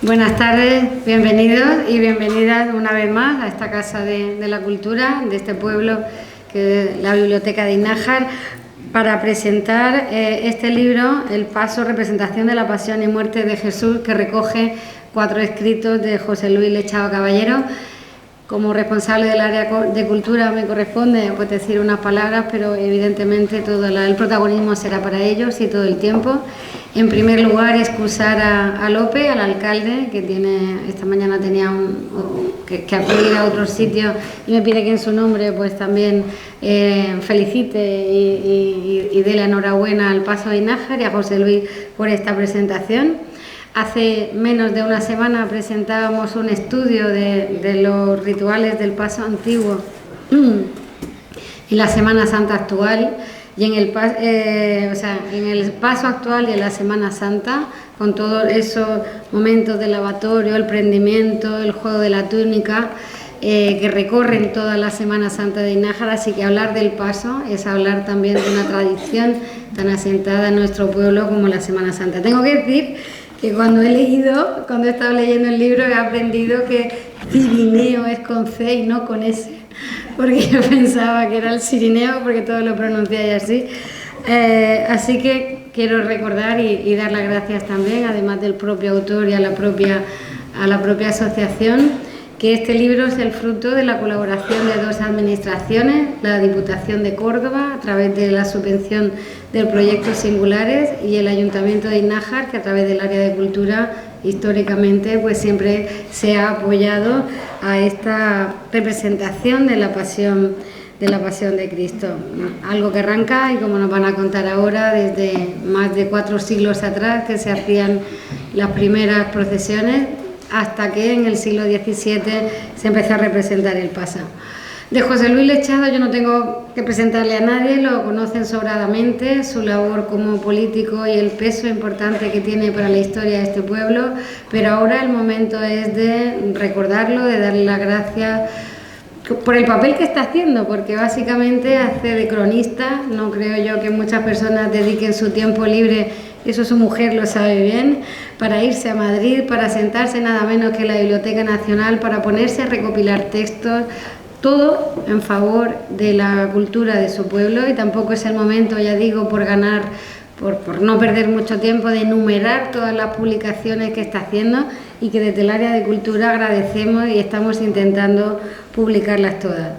Buenas tardes, bienvenidos y bienvenidas una vez más a esta Casa de la Cultura de este pueblo, que es la Biblioteca de Innájar, para presentar este libro, El Paso, representación de la pasión y muerte de Jesús, que recoge 4 escritos de José Luis Lechado Caballero. Como responsable del área de cultura me corresponde pues decir unas palabras, pero evidentemente todo el protagonismo será para ellos y todo el tiempo. En primer lugar, excusar a Lope, al alcalde, que esta mañana tenía que acudir a otro sitio y me pide que en su nombre pues también felicite y dé la enhorabuena al Paso de Innájar y a José Luis por esta presentación. Hace menos de una semana presentábamos un estudio de los rituales del Paso antiguo en la Semana Santa actual, y en el Paso actual y en la Semana Santa, con todos esos momentos de lavatorio, el prendimiento, el juego de la túnica, que recorren toda la Semana Santa de Innájar. Así que hablar del Paso es hablar también de una tradición tan asentada en nuestro pueblo como la Semana Santa. Tengo que decir que cuando he estado leyendo el libro, he aprendido que Cirineo es con C y no con S, porque yo pensaba que era el Cirineo, porque todo lo pronunciáis así. Así que quiero recordar y dar las gracias también, además del propio autor y a la propia asociación, que este libro es el fruto de la colaboración de 2 administraciones, la Diputación de Córdoba, a través de la subvención del proyecto Singulares, y el Ayuntamiento de Innájar, que a través del área de cultura históricamente pues siempre se ha apoyado a esta representación de la pasión de Cristo. Algo que arranca, y como nos van a contar ahora, desde más de 4 siglos atrás, que se hacían las primeras procesiones, hasta que en el siglo XVII se empezó a representar el Paso. De José Luis Lechado yo no tengo que presentarle a nadie, lo conocen sobradamente, su labor como político y el peso importante que tiene para la historia de este pueblo, pero ahora el momento es de recordarlo, de darle las gracias por el papel que está haciendo, porque básicamente hace de cronista. No creo yo que muchas personas dediquen su tiempo libre, eso su mujer lo sabe bien, para irse a Madrid, para sentarse nada menos que en la Biblioteca Nacional, para ponerse a recopilar textos, todo en favor de la cultura de su pueblo. Y tampoco es el momento, ya digo, por no perder mucho tiempo, de enumerar todas las publicaciones que está haciendo, y que desde el área de cultura agradecemos y estamos intentando publicarlas todas.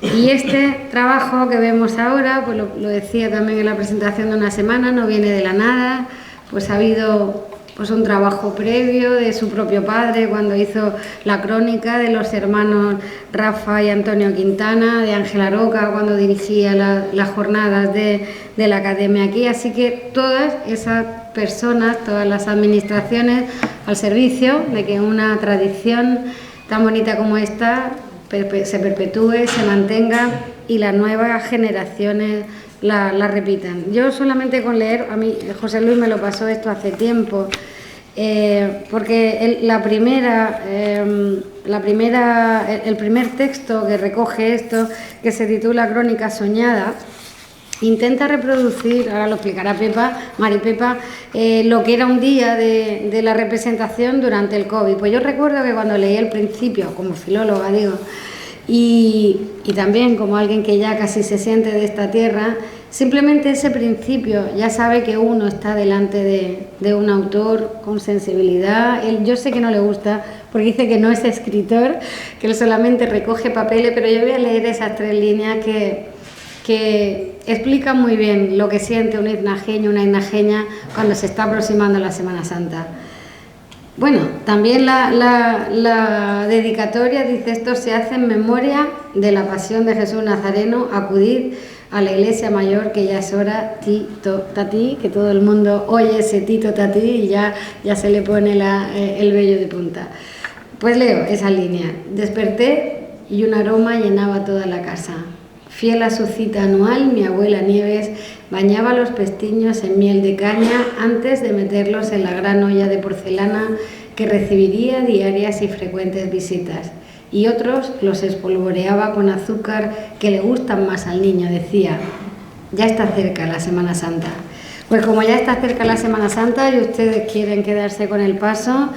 Y este trabajo que vemos ahora, pues lo decía también en la presentación de una semana, no viene de la nada, pues ha habido pues un trabajo previo de su propio padre cuando hizo la crónica, de los hermanos Rafa y Antonio Quintana, de Ángela Roca cuando dirigía las jornadas de la academia aquí. Así que todas esas personas, todas las administraciones al servicio de que una tradición tan bonita como esta se perpetúe, se mantenga y las nuevas generaciones la repitan. Yo solamente con leer, a mí José Luis me lo pasó esto hace tiempo, porque el primer texto que recoge esto, que se titula Crónica Soñada, intenta reproducir, ahora lo explicará Mari Pepa, lo que era un día de la representación durante el COVID. Pues yo recuerdo que cuando leí el principio, como filóloga digo, y también como alguien que ya casi se siente de esta tierra, simplemente ese principio ya sabe que uno está delante de un autor con sensibilidad. Yo sé que no le gusta porque dice que no es escritor, que él solamente recoge papeles, pero yo voy a leer esas 3 líneas que explican muy bien lo que siente un innajeño, una innajeña cuando se está aproximando la Semana Santa. Bueno, también la dedicatoria dice: esto se hace en memoria de la pasión de Jesús Nazareno, acudid a la iglesia mayor, que ya es hora, Tito Tatí, que todo el mundo oye ese Tito Tatí y ya se le pone el vello de punta. Pues leo esa línea: desperté y un aroma llenaba toda la casa. Fiel a su cita anual, mi abuela Nieves bañaba los pestiños en miel de caña antes de meterlos en la gran olla de porcelana que recibiría diarias y frecuentes visitas. Y otros los espolvoreaba con azúcar, que le gustan más al niño, decía. Ya está cerca la Semana Santa. Pues como ya está cerca la Semana Santa y ustedes quieren quedarse con el Paso,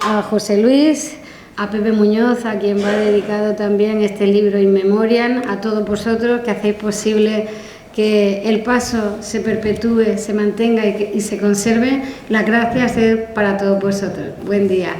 a José Luis, a Pepe Muñoz, a quien va dedicado también este libro In Memoriam, a todos vosotros que hacéis posible que el paso se perpetúe, se mantenga y se conserve. Las gracias es para todos vosotros. Buen día.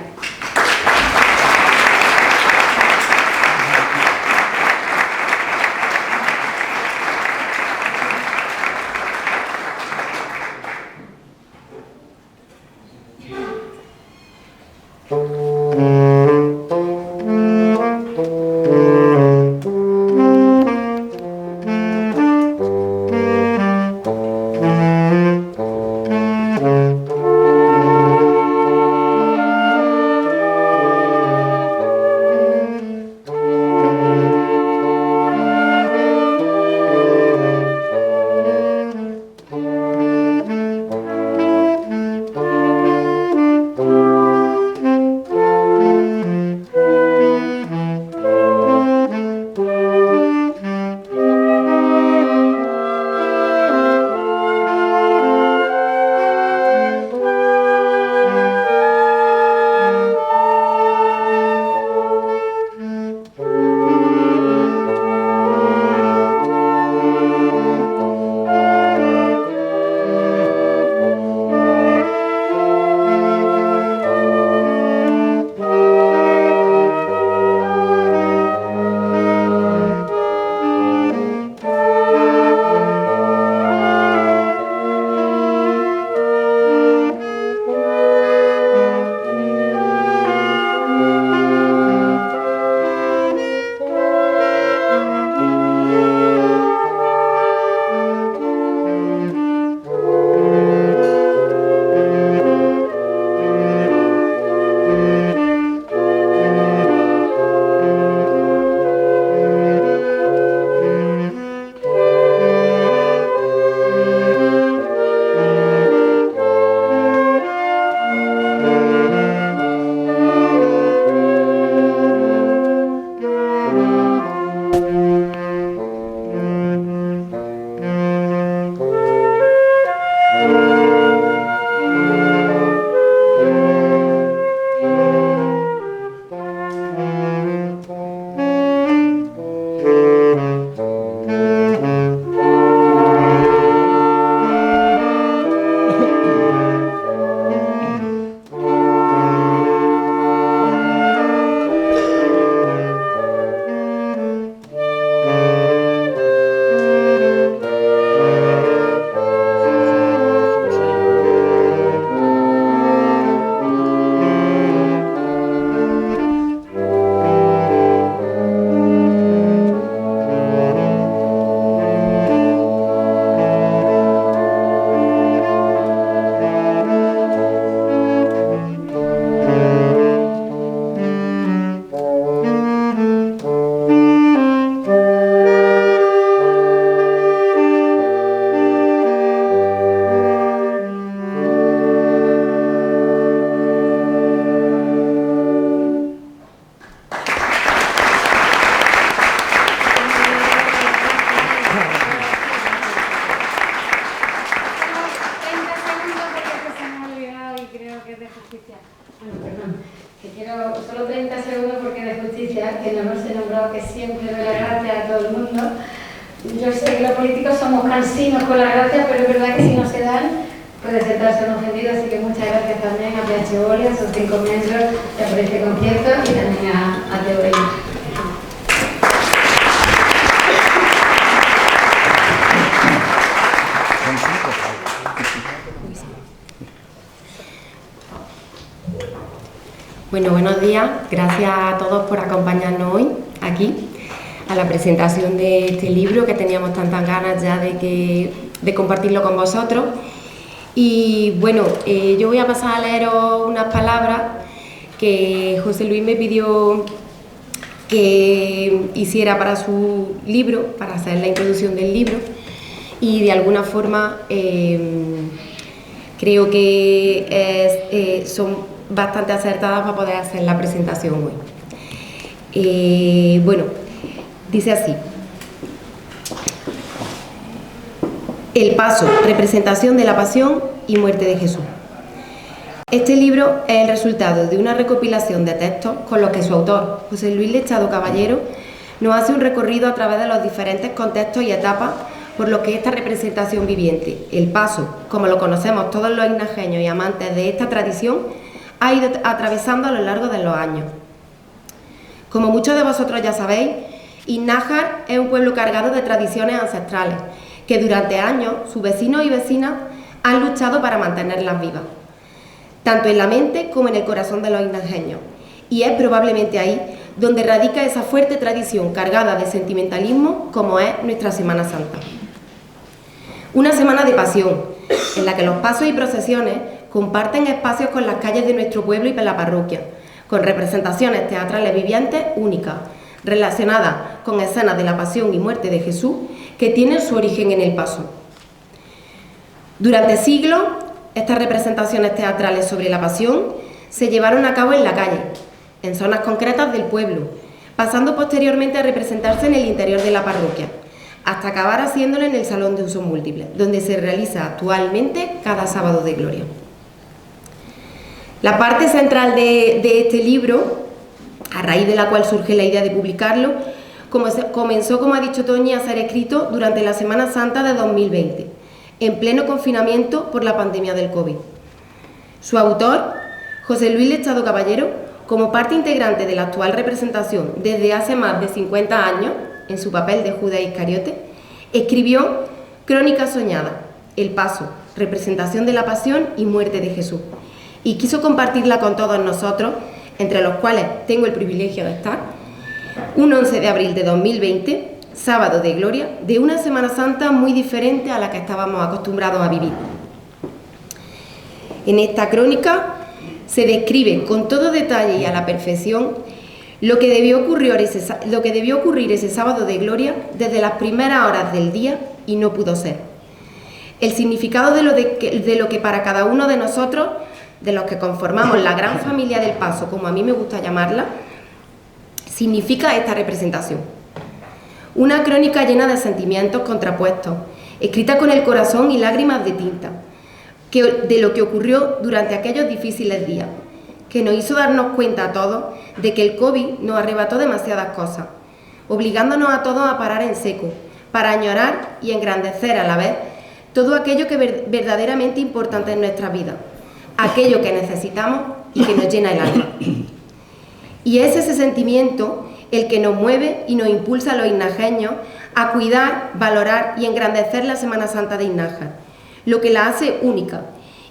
Solo 30 segundos porque es de justicia, que no nos he nombrado, que siempre doy las gracias a todo el mundo. Yo sé que los políticos somos cansinos con las gracias, pero es verdad que si no se dan, puede sentarse un ofendido, así que muchas gracias también a PH Boli, a sus 5 miembros, por este concierto y también a Teorema. Bueno, buenos días. Gracias a todos por acompañarnos hoy aquí a la presentación de este libro que teníamos tantas ganas ya de compartirlo con vosotros. Y bueno, yo voy a pasar a leeros unas palabras que José Luis me pidió que hiciera para su libro, para hacer la introducción del libro, y de alguna forma creo que son bastante acertadas para poder hacer la presentación hoy. Bueno, dice así: El paso, representación de la pasión y muerte de Jesús. Este libro es el resultado de una recopilación de textos con los que su autor, José Luis Lechado Caballero, nos hace un recorrido a través de los diferentes contextos y etapas por lo que esta representación viviente, el paso, como lo conocemos todos los inajeños y amantes de esta tradición, ha ido atravesando a lo largo de los años. Como muchos de vosotros ya sabéis, Innájar es un pueblo cargado de tradiciones ancestrales, que durante años sus vecinos y vecinas han luchado para mantenerlas vivas, tanto en la mente como en el corazón de los inajeños, y es probablemente ahí donde radica esa fuerte tradición cargada de sentimentalismo como es nuestra Semana Santa. Una semana de pasión, en la que los pasos y procesiones comparten espacios con las calles de nuestro pueblo y la parroquia, con representaciones teatrales vivientes únicas, relacionadas con escenas de la pasión y muerte de Jesús que tienen su origen en el paso. Durante siglos, estas representaciones teatrales sobre la pasión se llevaron a cabo en la calle, en zonas concretas del pueblo, pasando posteriormente a representarse en el interior de la parroquia, hasta acabar haciéndolo en el Salón de Usos Múltiples, donde se realiza actualmente cada sábado de gloria. La parte central de este libro, a raíz de la cual surge la idea de publicarlo, comenzó, como ha dicho Toñi, a ser escrito durante la Semana Santa de 2020, en pleno confinamiento por la pandemia del COVID. Su autor, José Luis Lechado Caballero, como parte integrante de la actual representación desde hace más de 50 años, en su papel de Judas Iscariote, escribió Crónica Soñada, El Paso, representación de la pasión y muerte de Jesús, y quiso compartirla con todos nosotros, entre los cuales tengo el privilegio de estar, un 11 de abril de 2020, sábado de gloria, de una Semana Santa muy diferente a la que estábamos acostumbrados a vivir. En esta crónica se describe con todo detalle y a la perfección lo que debió ocurrir ese sábado de gloria desde las primeras horas del día y no pudo ser. El significado de lo que para cada uno de nosotros, de los que conformamos la gran familia del Paso, como a mí me gusta llamarla, significa esta representación. Una crónica llena de sentimientos contrapuestos, escrita con el corazón y lágrimas de tinta, de lo que ocurrió durante aquellos difíciles días, que nos hizo darnos cuenta a todos de que el COVID nos arrebató demasiadas cosas, obligándonos a todos a parar en seco, para añorar y engrandecer a la vez todo aquello que es verdaderamente importante en nuestra vida, aquello que necesitamos y que nos llena el alma. Y es ese sentimiento el que nos mueve y nos impulsa a los innajeños a cuidar, valorar y engrandecer la Semana Santa de Innájar, lo que la hace única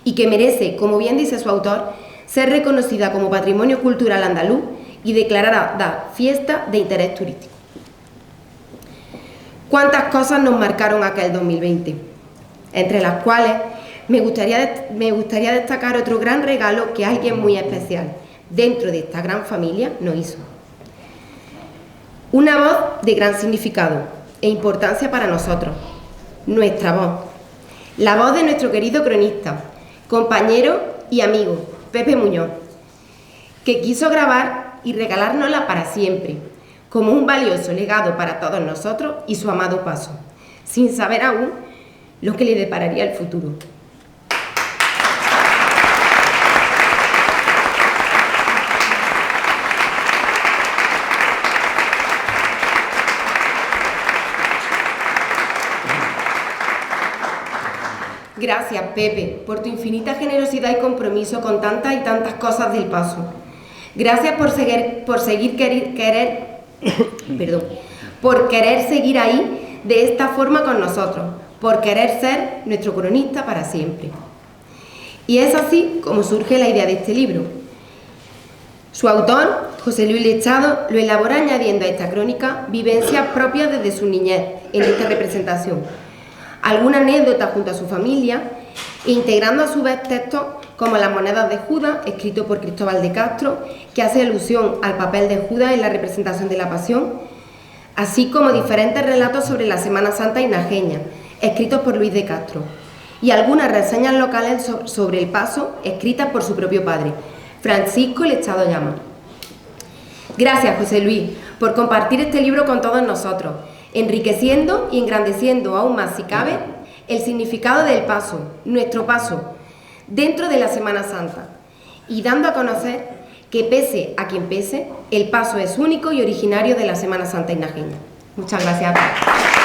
y que merece, como bien dice su autor, ser reconocida como patrimonio cultural andaluz y declarada fiesta de interés turístico. ¿Cuántas cosas nos marcaron aquel 2020? Entre las cuales me gustaría destacar otro gran regalo que alguien muy especial dentro de esta gran familia nos hizo. Una voz de gran significado e importancia para nosotros, nuestra voz, la voz de nuestro querido cronista, compañero y amigo, Pepe Muñoz, que quiso grabar y regalárnosla para siempre, como un valioso legado para todos nosotros y su amado Paso, sin saber aún lo que le depararía el futuro. Gracias, Pepe, por tu infinita generosidad y compromiso con tantas y tantas cosas del Paso. Gracias por querer seguir ahí de esta forma con nosotros, por querer ser nuestro cronista para siempre. Y es así como surge la idea de este libro. Su autor, José Luis Lechado, lo elabora añadiendo a esta crónica vivencias propias desde su niñez en esta representación, alguna anécdota junto a su familia, e integrando a su vez textos como Las monedas de Judas, escrito por Cristóbal de Castro, que hace alusión al papel de Judas en la representación de la Pasión, así como diferentes relatos sobre la Semana Santa inajeña, escritos por Luis de Castro, y algunas reseñas locales sobre el Paso, escritas por su propio padre, Francisco Lechado Llama. Gracias, José Luis, por compartir este libro con todos nosotros, enriqueciendo y engrandeciendo aún más, si cabe, el significado del Paso, nuestro Paso, dentro de la Semana Santa, y dando a conocer que pese a quien pese, el paso es único y originario de la Semana Santa Innajeña. Muchas gracias a todos.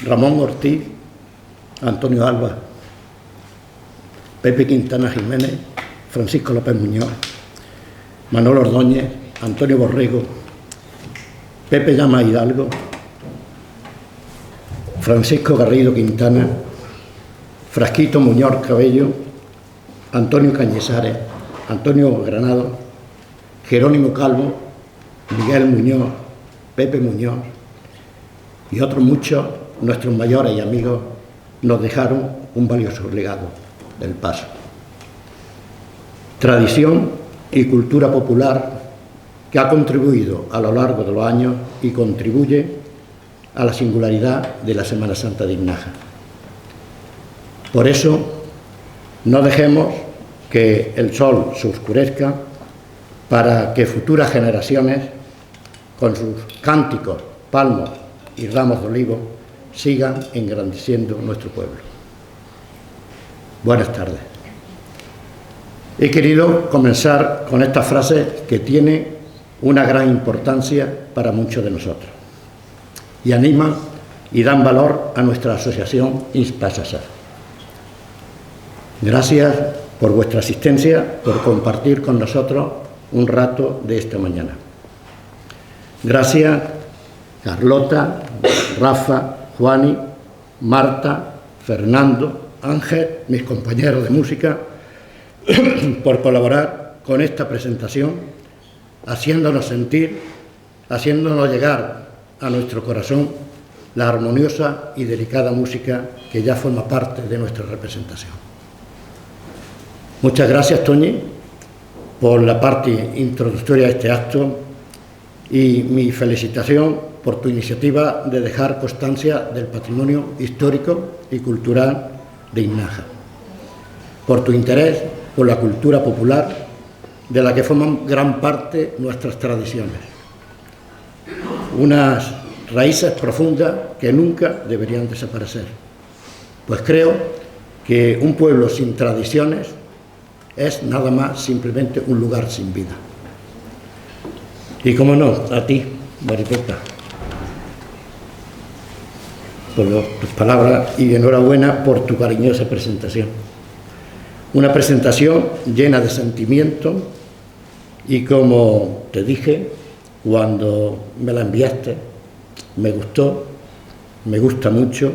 Ramón Ortiz, Antonio Alba, Pepe Quintana Jiménez, Francisco López Muñoz, Manuel Ordóñez, Antonio Borrego, Pepe Llama Hidalgo, Francisco Garrido Quintana, Frasquito Muñoz Cabello, Antonio Cañizares, Antonio Granado, Jerónimo Calvo, Miguel Muñoz, Pepe Muñoz y otros muchos, nuestros mayores y amigos, nos dejaron un valioso legado del Paso. Tradición y cultura popular que ha contribuido a lo largo de los años y contribuye a la singularidad de la Semana Santa de Innájar. Por eso, no dejemos que el sol se oscurezca para que futuras generaciones, con sus cánticos, palmos y ramos de olivo, sigan engrandeciendo nuestro pueblo. Buenas tardes. He querido comenzar con esta frase que tiene una gran importancia para muchos de nosotros y animan y dan valor a nuestra asociación Inspasasa. Gracias por vuestra asistencia, por compartir con nosotros un rato de esta mañana. Gracias Carlota, Rafa, Juani, Marta, Fernando, Ángel, mis compañeros de música, por colaborar con esta presentación, haciéndonos sentir, haciéndonos llegar a nuestro corazón la armoniosa y delicada música que ya forma parte de nuestra representación. Muchas gracias, Toñi, por la parte introductoria de este acto y mi felicitación por tu iniciativa de dejar constancia del patrimonio histórico y cultural de Innájar, por tu interés por la cultura popular de la que forman gran parte nuestras tradiciones, unas raíces profundas que nunca deberían desaparecer, pues creo que un pueblo sin tradiciones es nada más simplemente un lugar sin vida. Y cómo no, a ti, Maripepa, por tus palabras y enhorabuena por tu cariñosa presentación. Una presentación llena de sentimiento y, como te dije cuando me la enviaste, me gustó, me gusta mucho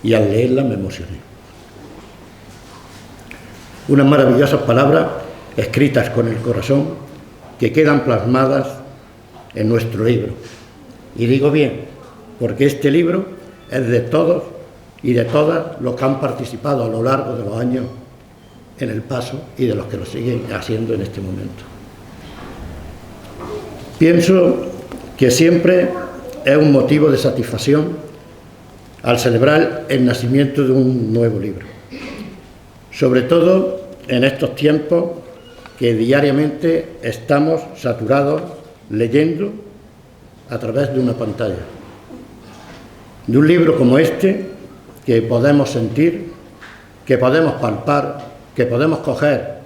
y al leerla me emocioné. Unas maravillosas palabras escritas con el corazón que quedan plasmadas en nuestro libro. Y digo bien, porque este libro es de todos y de todas los que han participado a lo largo de los años en el Paso y de los que lo siguen haciendo en este momento. Pienso que siempre es un motivo de satisfacción al celebrar el nacimiento de un nuevo libro, sobre todo en estos tiempos que diariamente estamos saturados leyendo a través de una pantalla. De un libro como este, que podemos sentir, que podemos palpar, que podemos coger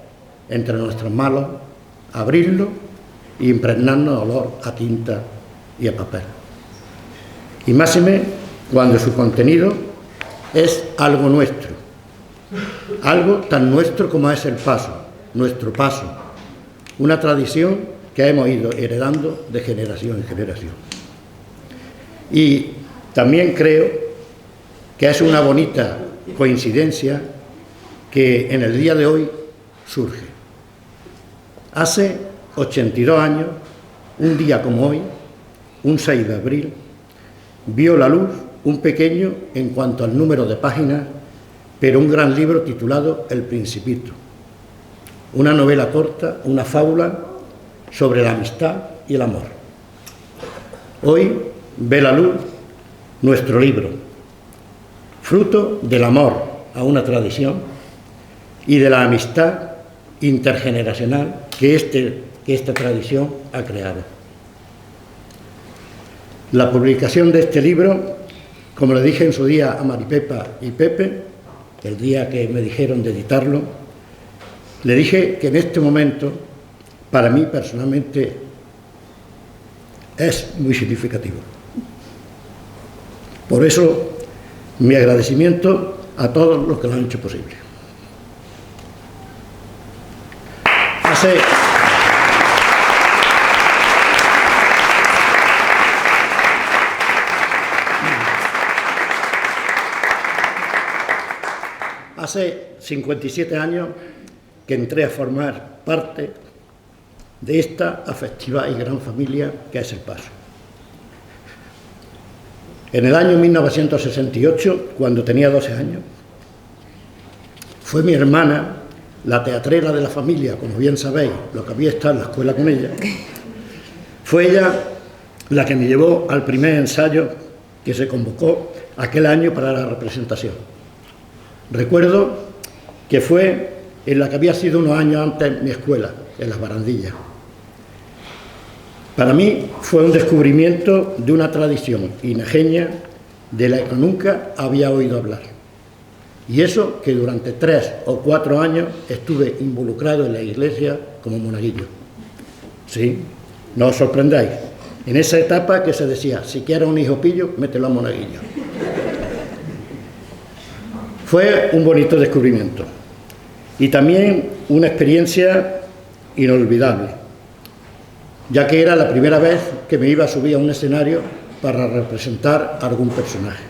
entre nuestras manos, abrirlo e impregnarnos de olor a tinta y a papel. Y máxime cuando su contenido es algo nuestro, algo tan nuestro como es el Paso, nuestro Paso, una tradición que hemos ido heredando de generación en generación. Y también creo que es una bonita coincidencia que en el día de hoy surge. Hace 82 años, un día como hoy, un 6 de abril, vio la luz un pequeño en cuanto al número de páginas, pero un gran libro titulado El Principito, una novela corta, una fábula sobre la amistad y el amor. Hoy ve la luz nuestro libro, fruto del amor a una tradición y de la amistad intergeneracional que esta tradición ha creado. La publicación de este libro, como le dije en su día a Maripepa y Pepe, el día que me dijeron de editarlo, le dije que en este momento, para mí personalmente, es muy significativo. Por eso, mi agradecimiento a todos los que lo han hecho posible. Hace 57 años que entré a formar parte de esta afectiva y gran familia que es El Paso. En el año 1968, cuando tenía 12 años, fue mi hermana, la teatrera de la familia, como bien sabéis, lo que había estado en la escuela con ella, fue ella la que me llevó al primer ensayo que se convocó aquel año para la representación. Recuerdo que fue en la que había sido unos años antes mi escuela, en Las Barandillas. Para mí fue un descubrimiento de una tradición inajeña de la que nunca había oído hablar. Y eso que durante 3 o 4 años estuve involucrado en la iglesia como monaguillo. Sí, no os sorprendáis. En esa etapa que se decía, si quieres un hijo pillo, mételo a monaguillo. Fue un bonito descubrimiento y también una experiencia inolvidable, ya que era la primera vez que me iba a subir a un escenario para representar a algún personaje.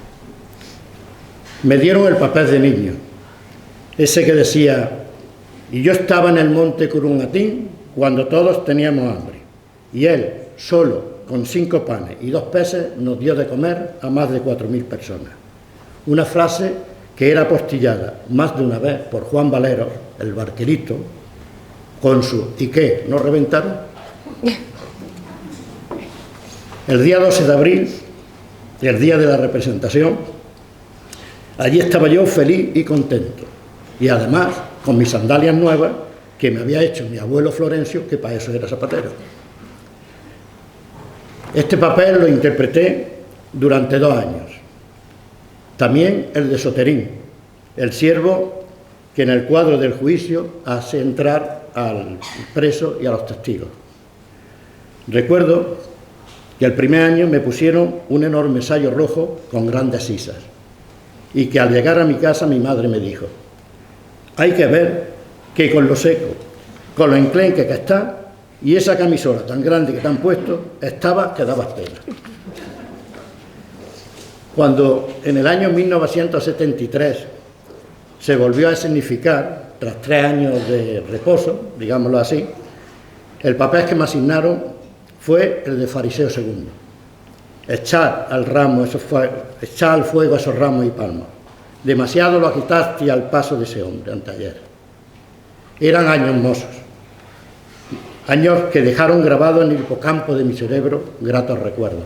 Me dieron el papel de niño, ese que decía, y yo estaba en el monte con un hatín cuando todos teníamos hambre, y él, solo, con 5 panes y 2 peces, nos dio de comer a más de 4.000 personas. Una frase que era apostillada más de una vez por Juan Valero, el barquerito, con su ¿y qué? ¿No reventaron? El día 12 de abril, el día de la representación, allí estaba yo feliz y contento, y además con mis sandalias nuevas que me había hecho mi abuelo Florencio, que para eso era zapatero. Este papel lo interpreté durante 2 años. También el de Soterín, el siervo que en el cuadro del juicio hace entrar al preso y a los testigos. Recuerdo que el primer año me pusieron un enorme sayo rojo con grandes sisas y que al llegar a mi casa mi madre me dijo, hay que ver que con lo seco, con lo enclenque que está y esa camisola tan grande que te han puesto, estaba que dabas pena. Cuando en el año 1973 se volvió a escenificar, tras 3 años de reposo, digámoslo así, el papel que me asignaron fue el de Fariseo II. Echar al fuego esos ramos y palmas. Demasiado lo agitaste al paso de ese hombre anteayer. Eran años mozos, años que dejaron grabado en el hipocampo de mi cerebro gratos recuerdos.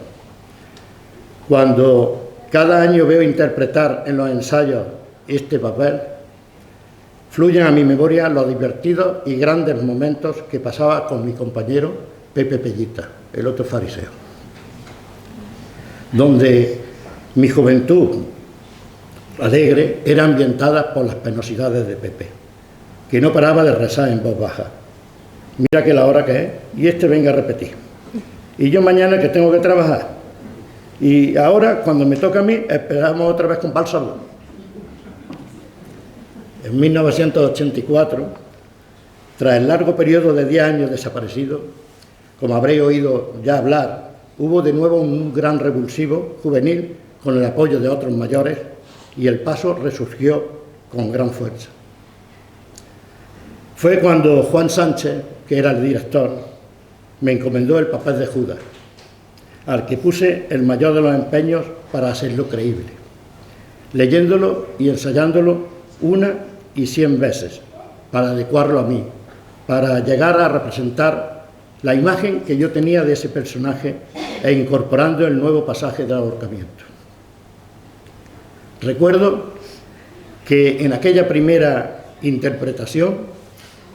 Cuando cada año veo interpretar en los ensayos este papel, fluyen a mi memoria los divertidos y grandes momentos que pasaba con mi compañero Pepe Pellita, el otro fariseo, donde mi juventud alegre era ambientada por las penosidades de Pepe, que no paraba de rezar en voz baja. Mira que la hora que es, y este venga a repetir. Y yo mañana que tengo que trabajar. Y ahora, cuando me toca a mí, esperamos otra vez con Bálsamo. En 1984, tras el largo periodo de 10 años desaparecido, como habréis oído ya hablar, hubo de nuevo un gran revulsivo juvenil con el apoyo de otros mayores y El Paso resurgió con gran fuerza. Fue cuando Juan Sánchez, que era el director, me encomendó el papel de Judas, al que puse el mayor de los empeños para hacerlo creíble, leyéndolo y ensayándolo 1 y 100 veces, para adecuarlo a mí, para llegar a representar la imagen que yo tenía de ese personaje e incorporando el nuevo pasaje del ahorcamiento. Recuerdo que en aquella primera interpretación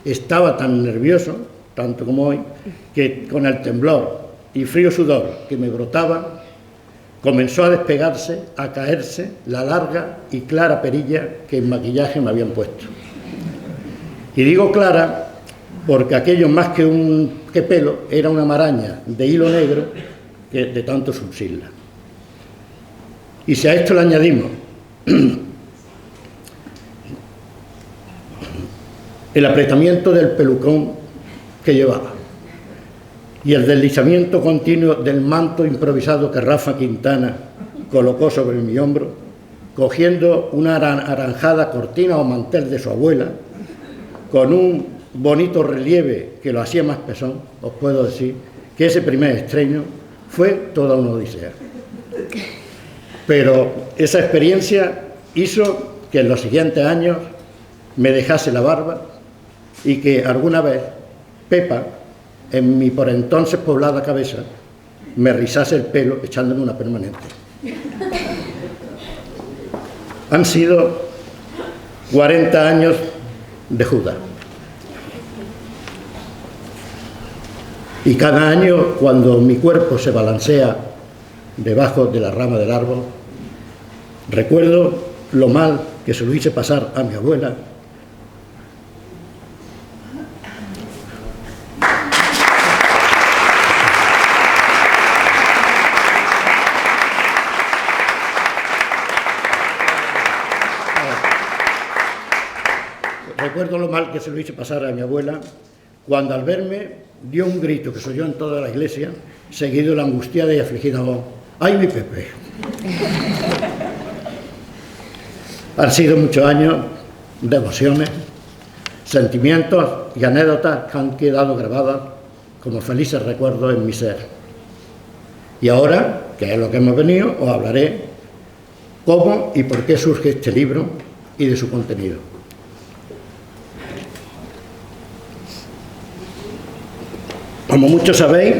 estaba tan nervioso, tanto como hoy, que con el temblor y frío sudor que me brotaba, comenzó a despegarse, a caerse la larga y clara perilla que en maquillaje me habían puesto. Y digo clara porque aquello más que pelo era una maraña de hilo negro que de tanto subsirla. Y si a esto le añadimos el apretamiento del pelucón que llevaba y el deslizamiento continuo del manto improvisado que Rafa Quintana colocó sobre mi hombro, cogiendo una anaranjada cortina o mantel de su abuela, con un bonito relieve que lo hacía más pesón, os puedo decir que ese primer estreno fue toda una odisea. Pero esa experiencia hizo que en los siguientes años me dejase la barba y que alguna vez Pepa, en mi por entonces poblada cabeza, me rizase el pelo echándome una permanente. Han sido 40 años de Judas. Y cada año, cuando mi cuerpo se balancea debajo de la rama del árbol, recuerdo lo mal que se lo hice pasar a mi abuela. Recuerdo lo mal que se lo hice pasar a mi abuela cuando al verme dio un grito que se oyó en toda la iglesia, seguido de la angustiada y afligida voz: ¡ay, mi Pepe! Han sido muchos años de emociones, sentimientos y anécdotas que han quedado grabadas como felices recuerdos en mi ser. Y ahora, que es lo que hemos venido, os hablaré cómo y por qué surge este libro y de su contenido. Como muchos sabéis,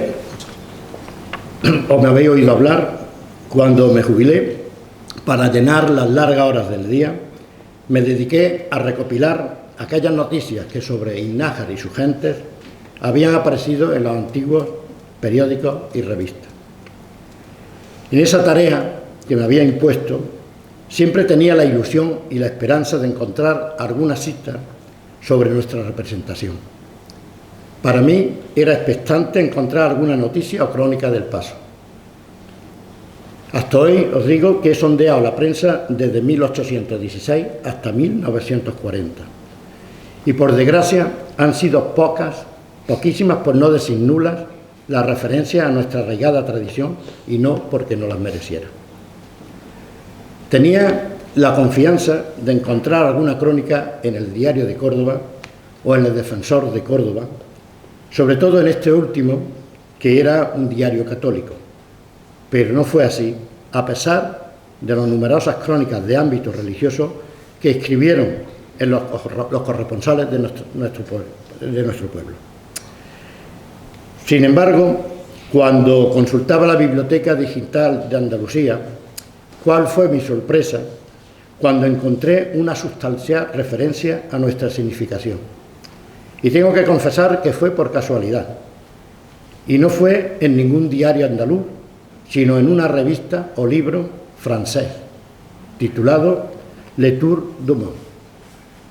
o me habéis oído hablar, cuando me jubilé, para llenar las largas horas del día, me dediqué a recopilar aquellas noticias que sobre Innájar y sus gentes habían aparecido en los antiguos periódicos y revistas. En esa tarea que me había impuesto, siempre tenía la ilusión y la esperanza de encontrar alguna cita sobre nuestra representación. Para mí era expectante encontrar alguna noticia o crónica del paso. Hasta hoy os digo que he sondeado la prensa desde 1816 hasta 1940. Y por desgracia han sido poquísimas por no decir nulas, las referencias a nuestra arraigada tradición y no porque no las mereciera. Tenía la confianza de encontrar alguna crónica en el Diario de Córdoba o en el Defensor de Córdoba, sobre todo en este último, que era un diario católico. Pero no fue así, a pesar de las numerosas crónicas de ámbito religioso que escribieron en los corresponsales de nuestro pueblo. Sin embargo, cuando consultaba la Biblioteca Digital de Andalucía, ¿cuál fue mi sorpresa cuando encontré una sustancial referencia a nuestra significación? Y tengo que confesar que fue por casualidad. Y no fue en ningún diario andaluz, sino en una revista o libro francés, titulado Le Tour du Monde,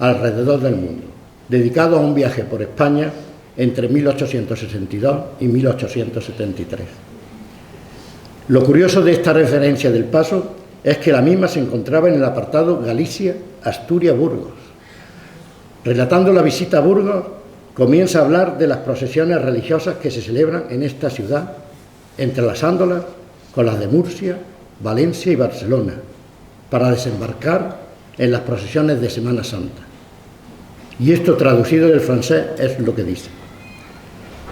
alrededor del mundo, dedicado a un viaje por España entre 1862 y 1873. Lo curioso de esta referencia del paso es que la misma se encontraba en el apartado Galicia, Asturias, Burgos. Relatando la visita a Burgos, comienza a hablar de las procesiones religiosas que se celebran en esta ciudad, entrelazándolas con las de Murcia, Valencia y Barcelona, para desembarcar en las procesiones de Semana Santa. Y esto traducido del francés es lo que dice: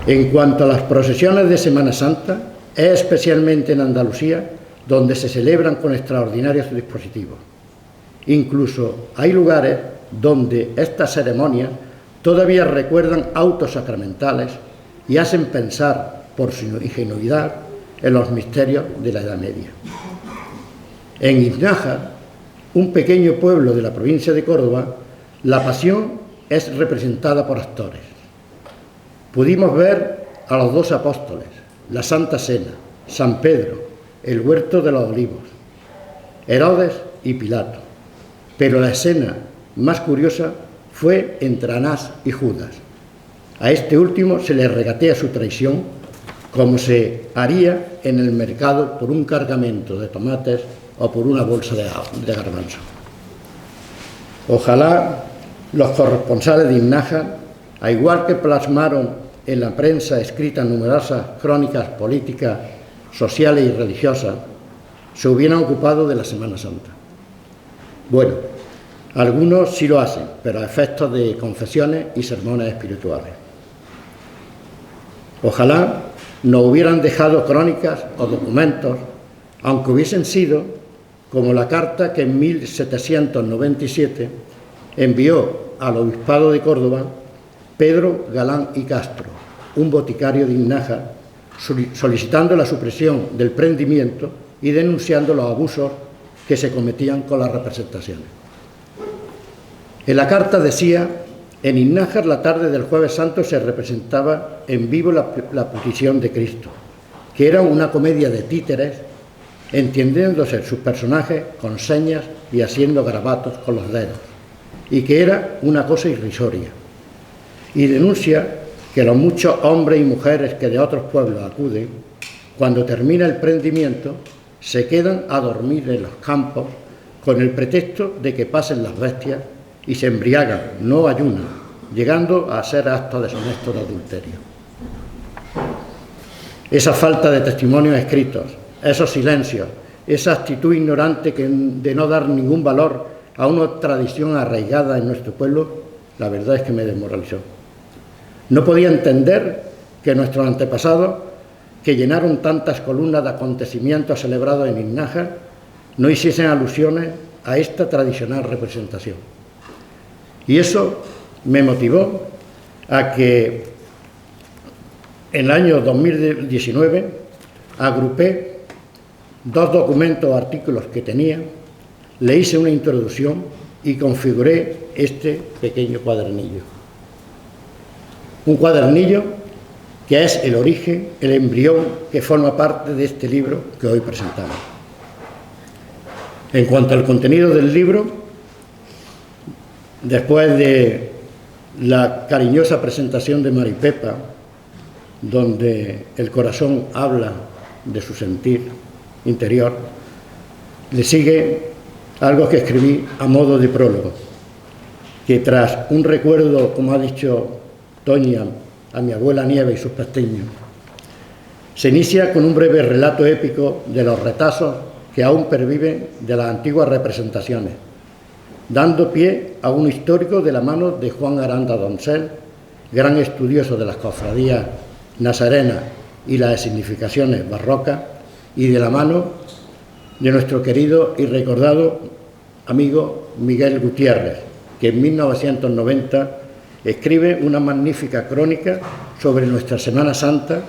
en cuanto a las procesiones de Semana Santa, es especialmente en Andalucía donde se celebran con extraordinarios dispositivos. Incluso hay lugares donde estas ceremonias todavía recuerdan autos sacramentales y hacen pensar, por su ingenuidad, en los misterios de la Edad Media. En Innájar, un pequeño pueblo de la provincia de Córdoba, la pasión es representada por actores. Pudimos ver a los dos apóstoles, la Santa Cena, San Pedro, el huerto de los olivos, Herodes y Pilato. Pero la escena más curiosa fue entre Anás y Judas. A este último se le regatea su traición como se haría en el mercado por un cargamento de tomates o por una bolsa de garbanzos. Ojalá los corresponsales de Innájar, a igual que plasmaron en la prensa escrita numerosas crónicas políticas, sociales y religiosas, se hubieran ocupado de la Semana Santa. Bueno, algunos sí lo hacen, pero a efectos de confesiones y sermones espirituales. Ojalá nos hubieran dejado crónicas o documentos, aunque hubiesen sido como la carta que en 1797 envió al Obispado de Córdoba Pedro Galán y Castro, un boticario de Innájar, solicitando la supresión del prendimiento y denunciando los abusos que se cometían con las representaciones. En la carta decía: en Innájar la tarde del Jueves Santo se representaba en vivo la Pasión de Cristo, que era una comedia de títeres, entiendiéndose sus personajes con señas y haciendo garabatos con los dedos, y que era una cosa irrisoria. Y denuncia que los muchos hombres y mujeres que de otros pueblos acuden, cuando termina el prendimiento, se quedan a dormir en los campos con el pretexto de que pasen las bestias y se embriagan, no ayunan, llegando a hacer actos deshonestos de adulterio. Esa falta de testimonios escritos, esos silencios, esa actitud ignorante de no dar ningún valor a una tradición arraigada en nuestro pueblo, la verdad es que me desmoralizó. No podía entender que nuestros antepasados, que llenaron tantas columnas de acontecimientos celebrados en Innájar, no hiciesen alusiones a esta tradicional representación. Y eso me motivó a que en el año 2019 agrupé 2 documentos o artículos que tenía, le hice una introducción y configuré este pequeño cuadernillo. Un cuadernillo que es el origen, el embrión que forma parte de este libro que hoy presentamos. En cuanto al contenido del libro, después de la cariñosa presentación de Maripepa, donde el corazón habla de su sentir interior, le sigue algo que escribí a modo de prólogo, que tras un recuerdo, como ha dicho Toña, a mi abuela Nieve y sus pasteños, se inicia con un breve relato épico de los retazos que aún perviven de las antiguas representaciones, dando pie a un histórico de la mano de Juan Aranda Doncel, gran estudioso de las cofradías nazarenas y las significaciones barrocas, y de la mano de nuestro querido y recordado amigo Miguel Gutiérrez, que en 1990 escribe una magnífica crónica sobre nuestra Semana Santa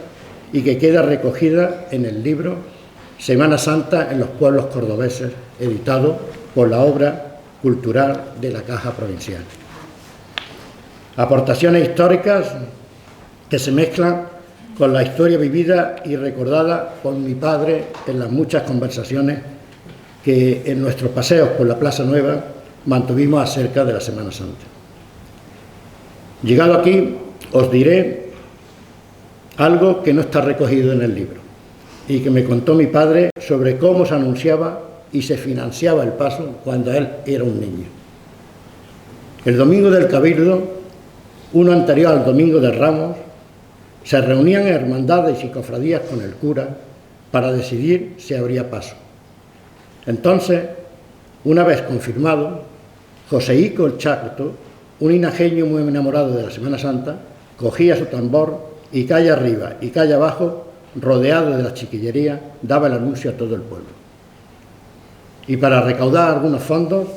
y que queda recogida en el libro Semana Santa en los pueblos cordobeses, editado por la Obra Cultural de la Caja Provincial. Aportaciones históricas que se mezclan con la historia vivida y recordada por mi padre en las muchas conversaciones que en nuestros paseos por la Plaza Nueva mantuvimos acerca de la Semana Santa. Llegado aquí, os diré algo que no está recogido en el libro y que me contó mi padre sobre cómo se anunciaba y se financiaba el paso cuando él era un niño. El domingo del Cabildo, uno anterior al domingo de Ramos, se reunían hermandades y cofradías con el cura para decidir si habría paso. Entonces, una vez confirmado, Joseíco el Chato, un inajeño muy enamorado de la Semana Santa, cogía su tambor y calle arriba y calle abajo, rodeado de la chiquillería, daba el anuncio a todo el pueblo. Y para recaudar algunos fondos,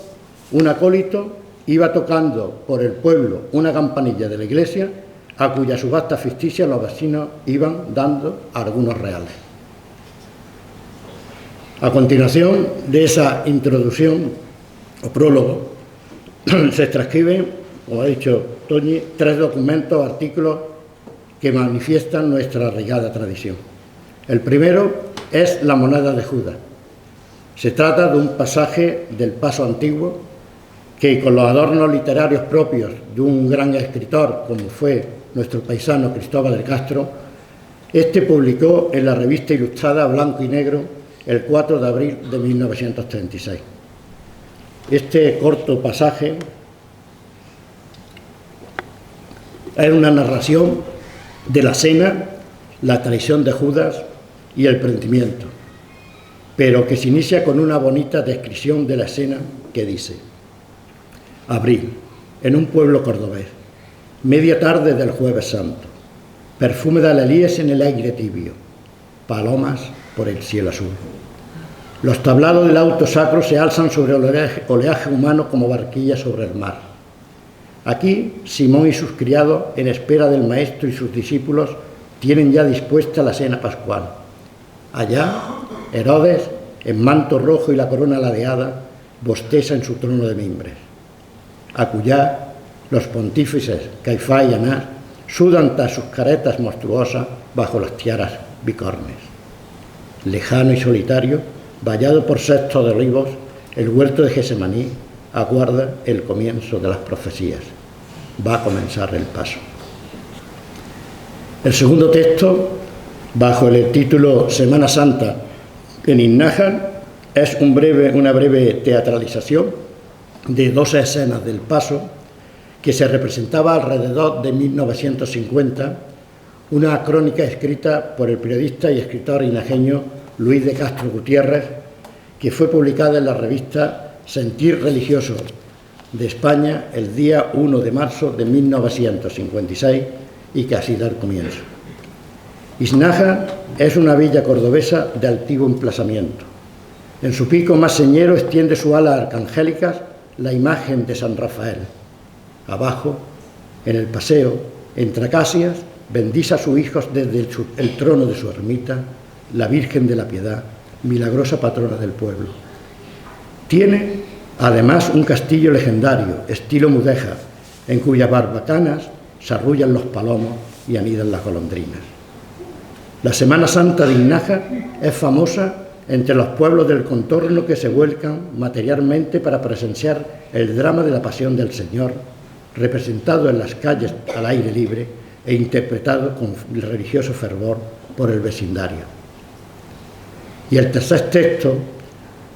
un acólito iba tocando por el pueblo una campanilla de la iglesia, a cuya subasta ficticia los vecinos iban dando algunos reales. A continuación de esa introducción o prólogo, se transcriben, como ha dicho Toñi, 3 documentos o artículos que manifiestan nuestra arraigada tradición. El primero es la moneda de Judas. Se trata de un pasaje del Paso Antiguo que, con los adornos literarios propios de un gran escritor como fue nuestro paisano Cristóbal de Castro, Este publicó en la revista ilustrada Blanco y Negro el 4 de abril de 1936. Este corto pasaje es una narración de la cena, la traición de Judas y el prendimiento, pero que se inicia con una bonita descripción de la escena que dice: abril, en un pueblo cordobés, media tarde del Jueves Santo, perfume de alelíes en el aire tibio, palomas por el cielo azul. Los tablados del auto sacro se alzan sobre el oleaje humano como barquillas sobre el mar. Aquí, Simón y sus criados, en espera del Maestro y sus discípulos, tienen ya dispuesta la cena pascual. Allá, Herodes, en manto rojo y la corona ladeada, bosteza en su trono de mimbres. Acullá, los pontífices Caifás y Anás sudan tras sus caretas monstruosas bajo las tiaras bicornes. Lejano y solitario, vallado por cestos de olivos, el huerto de Gesemaní aguarda el comienzo de las profecías. Va a comenzar el paso. El segundo texto, bajo el título Semana Santa en Innájar, es una breve teatralización de 12 escenas del paso que se representaba alrededor de 1950, una crónica escrita por el periodista y escritor inajeño Luis de Castro Gutiérrez, que fue publicada en la revista Sentir Religioso de España el día 1 de marzo de 1956 y que así da el comienzo. Iznájar es una villa cordobesa de altivo emplazamiento. En su pico más señero extiende sus alas arcangélicas la imagen de San Rafael. Abajo, en el paseo, entre acacias, bendice a sus hijos desde el trono de su ermita la Virgen de la Piedad, milagrosa patrona del pueblo. Tiene, además, un castillo legendario, estilo mudéjar, en cuyas barbacanas se arrullan los palomos y anidan las golondrinas. La Semana Santa de Innájar es famosa entre los pueblos del contorno que se vuelcan materialmente para presenciar el drama de la Pasión del Señor, representado en las calles al aire libre e interpretado con religioso fervor por el vecindario. Y el tercer texto,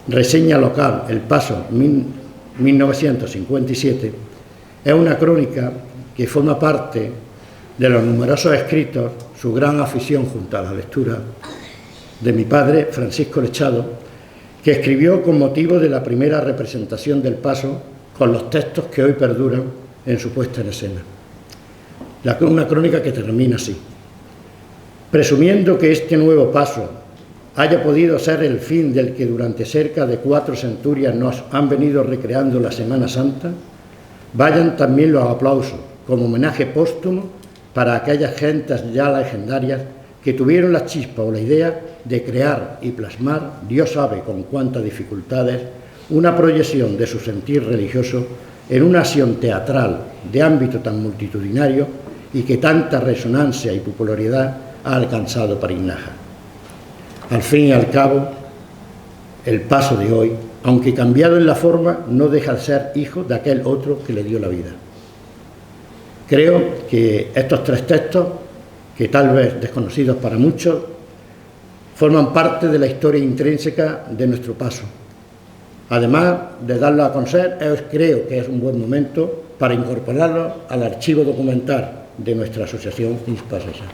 reseña local, El Paso, 1957, es una crónica que forma parte de los numerosos escritos, su gran afición junto a la lectura, de mi padre, Francisco Lechado, que escribió con motivo de la primera representación del Paso con los textos que hoy perduran en su puesta en escena. Una crónica que termina así: presumiendo que este nuevo paso haya podido ser el fin del que durante cerca de 4 centurias nos han venido recreando la Semana Santa, vayan también los aplausos como homenaje póstumo para aquellas gentes ya legendarias que tuvieron la chispa o la idea de crear y plasmar, Dios sabe con cuántas dificultades, una proyección de su sentir religioso en una acción teatral de ámbito tan multitudinario y que tanta resonancia y popularidad ha alcanzado para Innájar. Al fin y al cabo, el paso de hoy, aunque cambiado en la forma, no deja de ser hijo de aquel otro que le dio la vida. Creo que estos 3 textos, que tal vez desconocidos para muchos, forman parte de la historia intrínseca de nuestro paso. Además de darlo a conocer, creo que es un buen momento para incorporarlo al archivo documental de nuestra asociación Inspasesa.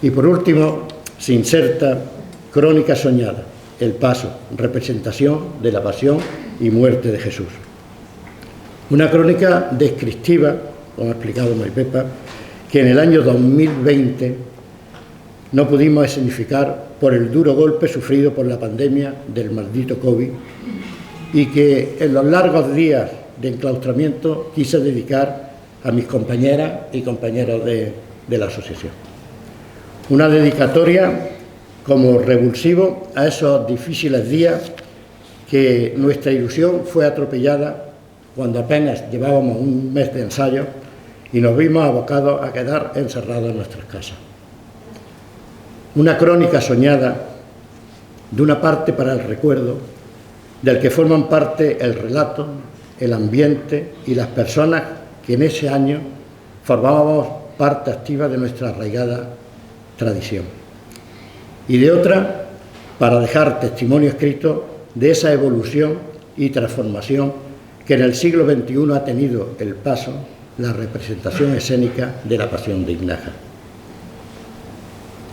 Y por último, se inserta Crónica soñada, El Paso, representación de la pasión y muerte de Jesús. Una crónica descriptiva, como ha explicado Maripepa, que en el año 2020 no pudimos escenificar por el duro golpe sufrido por la pandemia del maldito COVID y que en los largos días de enclaustramiento quise dedicar a mis compañeras y compañeros de la asociación. Una dedicatoria como revulsivo a esos difíciles días que nuestra ilusión fue atropellada cuando apenas llevábamos un mes de ensayo y nos vimos abocados a quedar encerrados en nuestras casas. Una crónica soñada, de una parte para el recuerdo, del que forman parte el relato, el ambiente y las personas que en ese año formábamos parte activa de nuestra arraigada tradición, y de otra, para dejar testimonio escrito de esa evolución y transformación que en el siglo XXI ha tenido el paso, la representación escénica de la Pasión de Ignájar.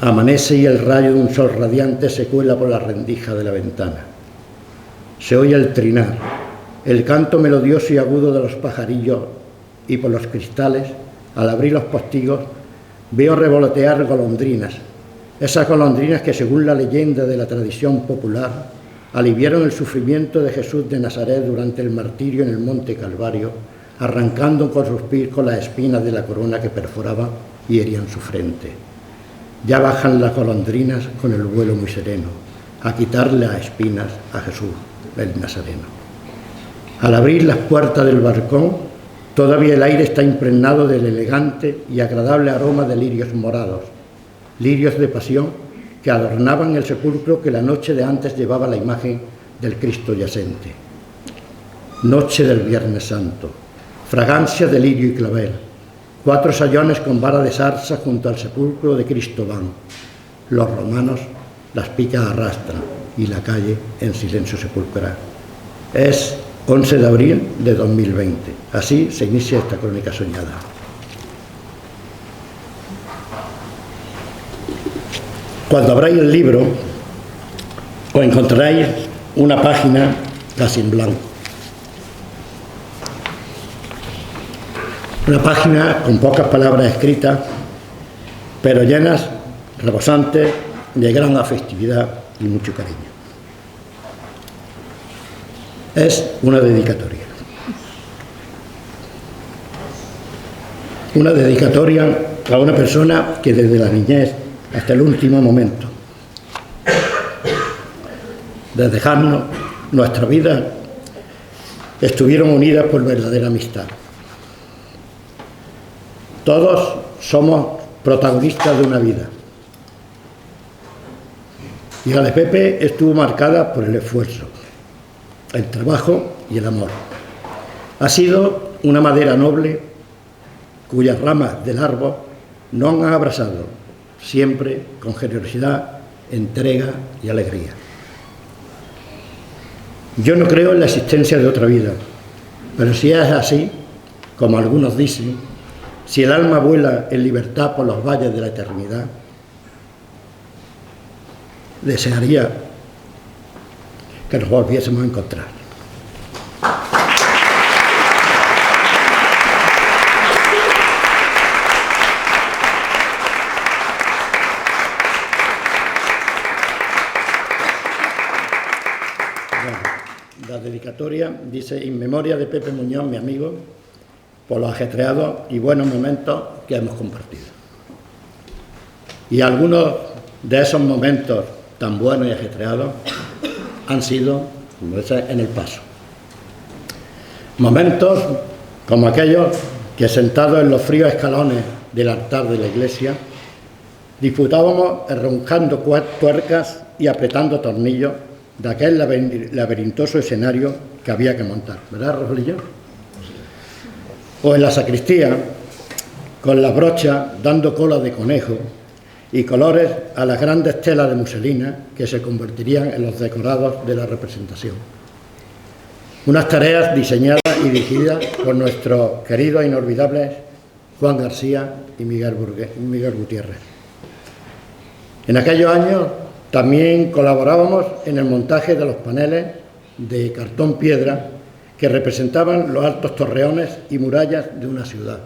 Amanece y el rayo de un sol radiante se cuela por la rendija de la ventana. Se oye el trinar, el canto melodioso y agudo de los pajarillos, y por los cristales, al abrir los postigos, veo revolotear golondrinas, esas golondrinas que, según la leyenda de la tradición popular, aliviaron el sufrimiento de Jesús de Nazaret durante el martirio en el Monte Calvario, arrancando con sus pies con las espinas de la corona que perforaban y herían su frente. Ya bajan las golondrinas con el vuelo muy sereno, a quitarle las espinas a Jesús, el Nazareno. Al abrir las puertas del balcón, todavía el aire está impregnado del elegante y agradable aroma de lirios morados, lirios de pasión que adornaban el sepulcro que la noche de antes llevaba la imagen del Cristo yacente. Noche del Viernes Santo, fragancia de lirio y clavel, 4 sayones con vara de zarza junto al sepulcro de Cristo van. Los romanos las picas arrastran y la calle en silencio sepulcral. Es 11 de abril de 2020. Así se inicia esta crónica soñada. Cuando abráis el libro, os encontraréis una página casi en blanco. Una página con pocas palabras escritas, pero llenas, rebosantes, de gran afectividad y mucho cariño. Es una dedicatoria. Una dedicatoria a una persona que desde la niñez hasta el último momento, de dejarnos nuestra vida, estuvieron unidas por verdadera amistad. Todos somos protagonistas de una vida. Y la de Pepe estuvo marcada por el esfuerzo, el trabajo y el amor. Ha sido una madera noble cuyas ramas del árbol nos han abrazado, siempre con generosidad, entrega y alegría. Yo no creo en la existencia de otra vida, pero si es así, como algunos dicen, si el alma vuela en libertad por los valles de la eternidad, desearía que nos volviésemos a encontrar. La dedicatoria dice: en memoria de Pepe Muñoz, mi amigo, por los ajetreados y buenos momentos que hemos compartido. Y algunos de esos momentos tan buenos y ajetreados han sido, como dice, en el paso. Momentos como aquellos que, sentados en los fríos escalones del altar de la iglesia, disfrutábamos enronjando tuercas y apretando tornillos de aquel laberintoso escenario que había que montar, ¿verdad, Rosalillo? O en la sacristía, con las brochas dando cola de conejo y colores a las grandes telas de muselina que se convertirían en los decorados de la representación. Unas tareas diseñadas y dirigidas por nuestros queridos e inolvidables Juan García y Miguel Gutiérrez. En aquellos años también colaborábamos en el montaje de los paneles de cartón piedra que representaban los altos torreones y murallas de una ciudad.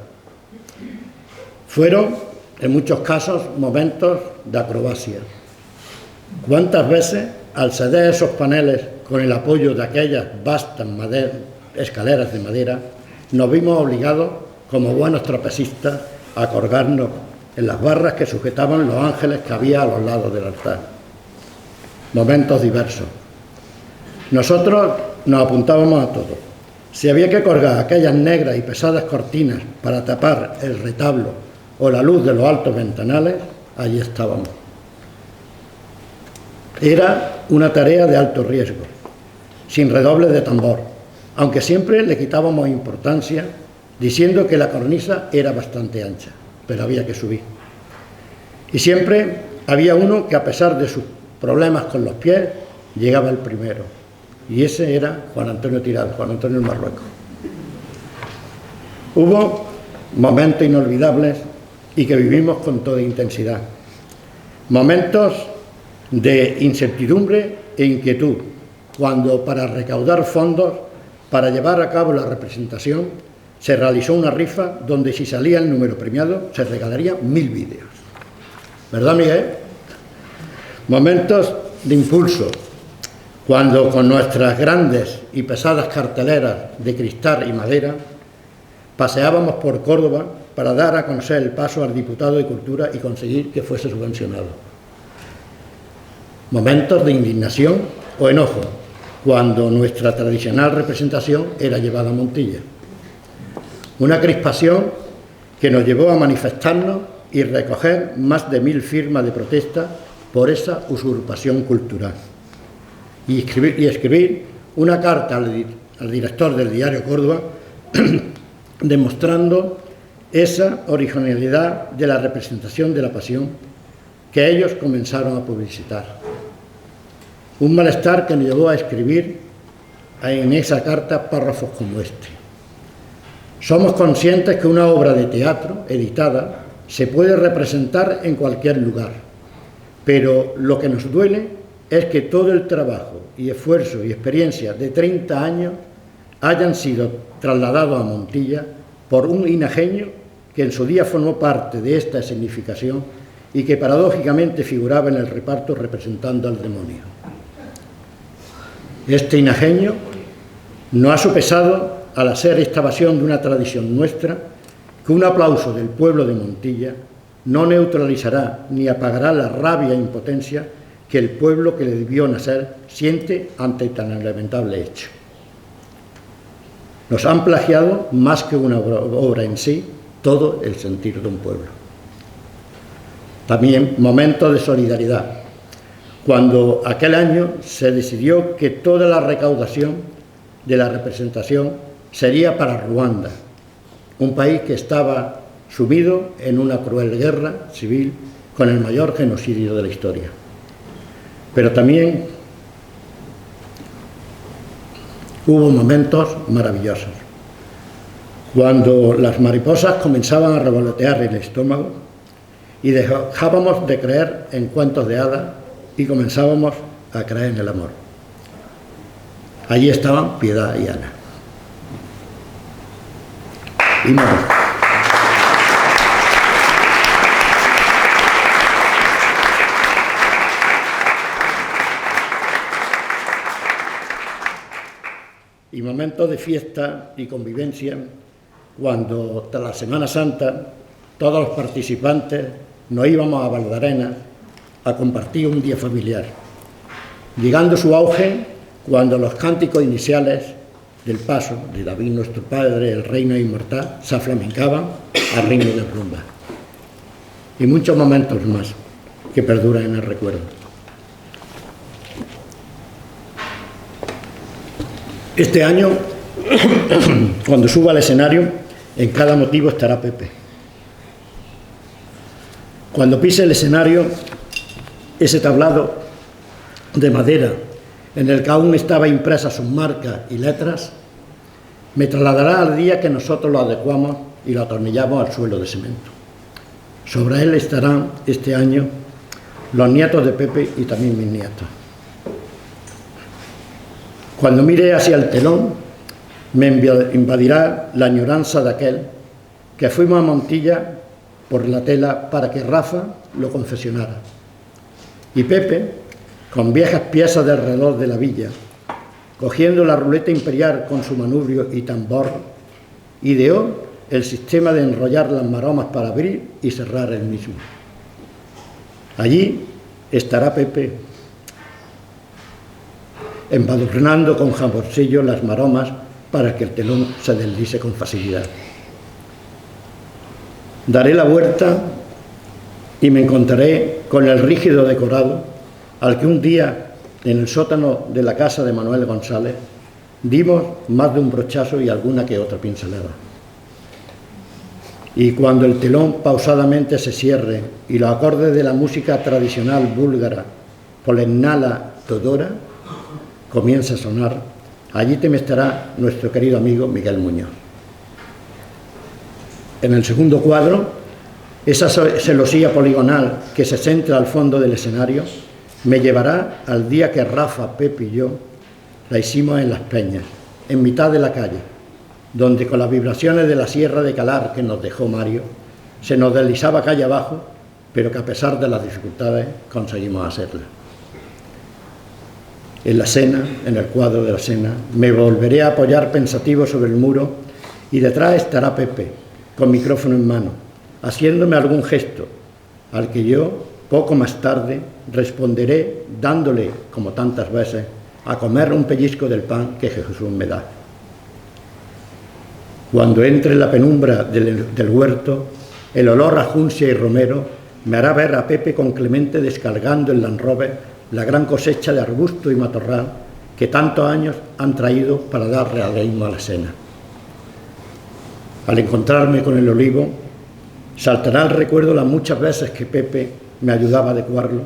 Fueron, en muchos casos, momentos de acrobacia. ¿Cuántas veces, al ceder esos paneles con el apoyo de aquellas vastas escaleras de madera, nos vimos obligados, como buenos trapecistas, a colgarnos en las barras que sujetaban los ángeles que había a los lados del altar? Momentos diversos. Nosotros nos apuntábamos a todo. Si había que colgar aquellas negras y pesadas cortinas para tapar el retablo o la luz de los altos ventanales, allí estábamos. Era una tarea de alto riesgo, sin redoble de tambor, aunque siempre le quitábamos importancia diciendo que la cornisa era bastante ancha, pero había que subir. Y siempre había uno que, a pesar de sus problemas con los pies, llegaba el primero. Y ese era Juan Antonio Tirado, Juan Antonio el Marruecos. Hubo momentos inolvidables y que vivimos con toda intensidad. Momentos de incertidumbre e inquietud, cuando para recaudar fondos para llevar a cabo la representación se realizó una rifa donde, si salía el número premiado, se regalarían 1000 vídeos. ¿Verdad, Miguel? Momentos de impulso, cuando con nuestras grandes y pesadas carteleras de cristal y madera paseábamos por Córdoba para dar a conocer el paso al diputado de Cultura y conseguir que fuese subvencionado. Momentos de indignación o enojo, cuando nuestra tradicional representación era llevada a Montilla. Una crispación que nos llevó a manifestarnos y recoger más de 1000 firmas de protesta por esa usurpación cultural. Y escribir una carta al director del diario Córdoba demostrando esa originalidad de la representación de la Pasión que ellos comenzaron a publicitar. Un malestar que nos llevó a escribir en esa carta párrafos como este. Somos conscientes que una obra de teatro editada se puede representar en cualquier lugar, pero lo que nos duele es que todo el trabajo y esfuerzo y experiencia de 30 años hayan sido trasladados a Montilla por un inagenio que en su día formó parte de esta escenificación y que paradójicamente figuraba en el reparto representando al demonio. Este inagenio no ha sopesado al hacer esta evasión de una tradición nuestra que un aplauso del pueblo de Montilla no neutralizará ni apagará la rabia e impotencia que el pueblo que le debió nacer siente ante tan lamentable hecho. Nos han plagiado, más que una obra en sí, todo el sentir de un pueblo. También momentos de solidaridad, cuando aquel año se decidió que toda la recaudación de la representación sería para Ruanda, un país que estaba sumido en una cruel guerra civil con el mayor genocidio de la historia. Pero también hubo momentos maravillosos, cuando las mariposas comenzaban a revolotear el estómago y dejábamos de creer en cuentos de hadas y comenzábamos a creer en el amor. Allí estaban Piedad y Ana. Y morimos. Y momentos de fiesta y convivencia, cuando tras la Semana Santa todos los participantes nos íbamos a Valdarena a compartir un día familiar, llegando su auge cuando los cánticos iniciales del paso de David nuestro Padre, el Reino Inmortal, se aflamencaban al ritmo de rumba. Y muchos momentos más que perduran en el recuerdo. Este año, cuando suba al escenario, en cada motivo estará Pepe. Cuando pise el escenario, ese tablado de madera en el que aún estaba impresa sus marcas y letras, me trasladará al día que nosotros lo adecuamos y lo atornillamos al suelo de cemento. Sobre él estarán este año los nietos de Pepe y también mis nietos. Cuando mire hacia el telón, me invadirá la añoranza de aquel que fuimos a Montilla por la tela para que Rafa lo confesionara. Y Pepe, con viejas piezas del reloj de la villa, cogiendo la ruleta imperial con su manubrio y tambor, ideó el sistema de enrollar las maromas para abrir y cerrar el mismo. Allí estará Pepe, embadurnando con jamoncillo las maromas para que el telón se deslice con facilidad. Daré la vuelta y me encontraré con el rígido decorado al que un día, en el sótano de la casa de Manuel González, dimos más de un brochazo y alguna que otra pincelada. Y cuando el telón pausadamente se cierre y los acordes de la música tradicional búlgara, Polennala Todora, comienza a sonar, allí te estará nuestro querido amigo Miguel Muñoz. En el segundo cuadro, esa celosía poligonal que se centra al fondo del escenario me llevará al día que Rafa, Pepe y yo la hicimos en Las Peñas, en mitad de la calle, donde con las vibraciones de la sierra de Calar que nos dejó Mario, se nos deslizaba calle abajo, pero que a pesar de las dificultades conseguimos hacerla. En la cena, en el cuadro de la cena, me volveré a apoyar pensativo sobre el muro y detrás estará Pepe, con micrófono en mano, haciéndome algún gesto, al que yo, poco más tarde, responderé dándole, como tantas veces, a comer un pellizco del pan que Jesús me da. Cuando entre en la penumbra del huerto, el olor a juncia y romero me hará ver a Pepe con Clemente descargando en Land Rover la gran cosecha de arbusto y matorral que tantos años han traído para dar realismo a la cena. Al encontrarme con el olivo, saltará al recuerdo las muchas veces que Pepe me ayudaba a adecuarlo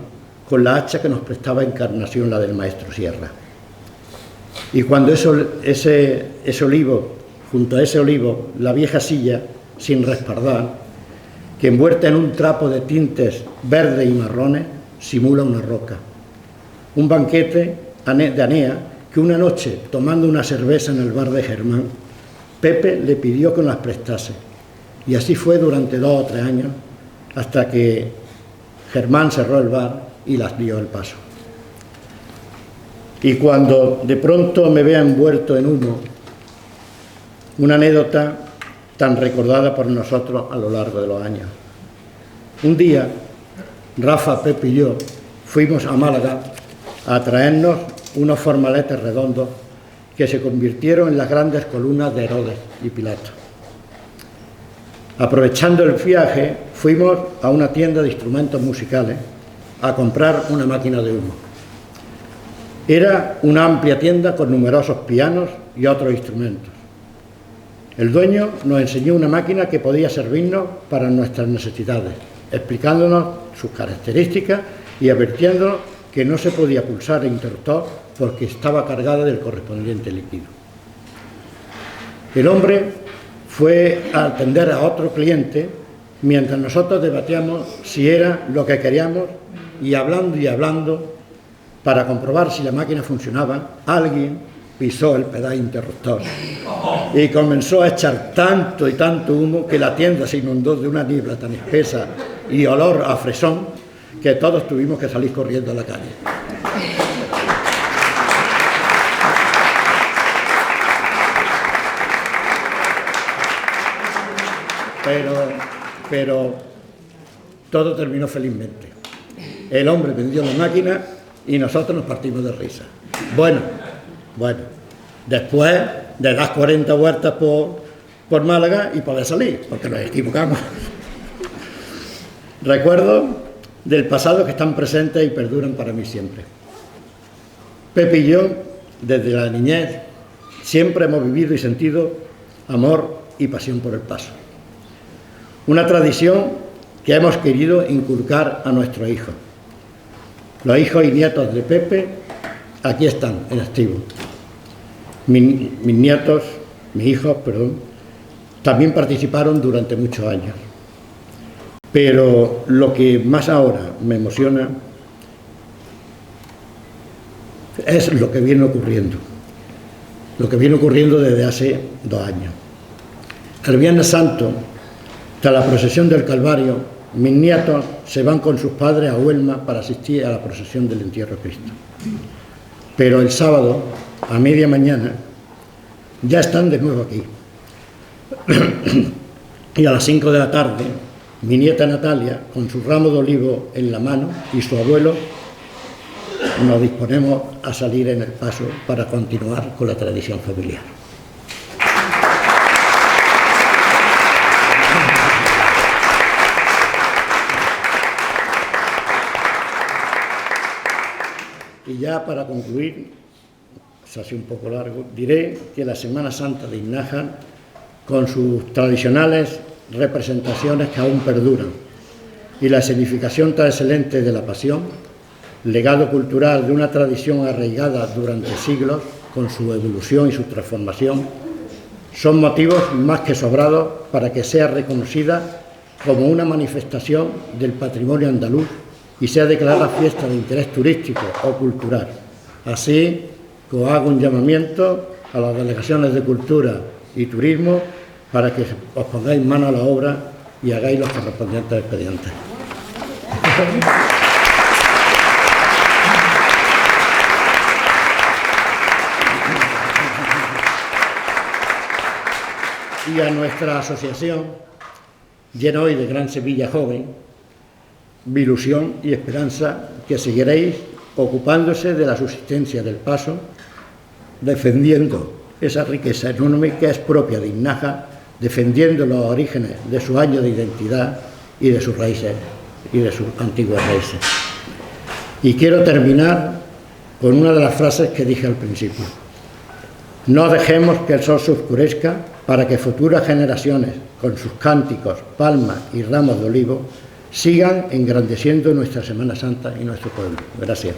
con la hacha que nos prestaba Encarnación, la del maestro Sierra. Y cuando ese olivo, junto a ese olivo, la vieja silla sin respaldar, que envuelta en un trapo de tintes verdes y marrones, simula una roca. Un banquete de Anea que una noche, tomando una cerveza en el bar de Germán, Pepe le pidió que nos las prestase. Y así fue durante 2 o 3 años, hasta que Germán cerró el bar y las dio el paso. Y cuando de pronto me vea envuelto en humo, una anécdota tan recordada por nosotros a lo largo de los años. Un día, Rafa, Pepe y yo fuimos a Málaga a traernos unos formaletes redondos que se convirtieron en las grandes columnas de Herodes y Pilato. Aprovechando el viaje, fuimos a una tienda de instrumentos musicales a comprar una máquina de humo. Era una amplia tienda con numerosos pianos y otros instrumentos. El dueño nos enseñó una máquina que podía servirnos para nuestras necesidades, explicándonos sus características y advirtiéndonos que no se podía pulsar el interruptor porque estaba cargada del correspondiente líquido. El hombre fue a atender a otro cliente mientras nosotros debatíamos si era lo que queríamos y hablando, para comprobar si la máquina funcionaba, alguien pisó el pedal interruptor y comenzó a echar tanto y tanto humo que la tienda se inundó de una niebla tan espesa y olor a fresón que todos tuvimos que salir corriendo a la calle. Pero todo terminó felizmente. El hombre vendió la máquina y nosotros nos partimos de risa. Bueno, después de dar 40 vueltas por Málaga y poder salir, porque nos equivocamos. Recuerdos del pasado que están presentes y perduran para mí siempre. Pepe y yo, desde la niñez, siempre hemos vivido y sentido amor y pasión por el paso. Una tradición que hemos querido inculcar a nuestros hijos. Los hijos y nietos de Pepe aquí están, en activo. Mis hijos, también participaron durante muchos años. Pero lo que más ahora me emociona es lo que viene ocurriendo. Lo que viene ocurriendo desde hace 2 años. El Viernes Santo, tras la procesión del Calvario, mis nietos se van con sus padres a Huelma para asistir a la procesión del entierro de Cristo. Pero el sábado, a media mañana, ya están de nuevo aquí. Y a las 5 de la tarde, mi nieta Natalia, con su ramo de olivo en la mano, y su abuelo, nos disponemos a salir en el paso para continuar con la tradición familiar. Y ya para concluir, se hace un poco largo, diré que la Semana Santa de Innájar, con sus tradicionales representaciones que aún perduran y la significación tan excelente de la Pasión, legado cultural de una tradición arraigada durante siglos, con su evolución y su transformación, son motivos más que sobrados para que sea reconocida como una manifestación del patrimonio andaluz y sea declarada fiesta de interés turístico o cultural. Así que os hago un llamamiento a las delegaciones de Cultura y Turismo para que os pongáis mano a la obra y hagáis los correspondientes expedientes. Y a nuestra asociación, llena hoy de gran Sevilla joven, mi ilusión y esperanza que seguiréis ocupándose de la subsistencia del Paso, defendiendo esa riqueza enorme que es propia de Innájar, defendiendo los orígenes de su año de identidad y de sus raíces, y de sus antiguas raíces. Y quiero terminar con una de las frases que dije al principio. No dejemos que el sol se oscurezca para que futuras generaciones, con sus cánticos, palmas y ramos de olivo, sigan engrandeciendo nuestra Semana Santa y nuestro pueblo. Gracias.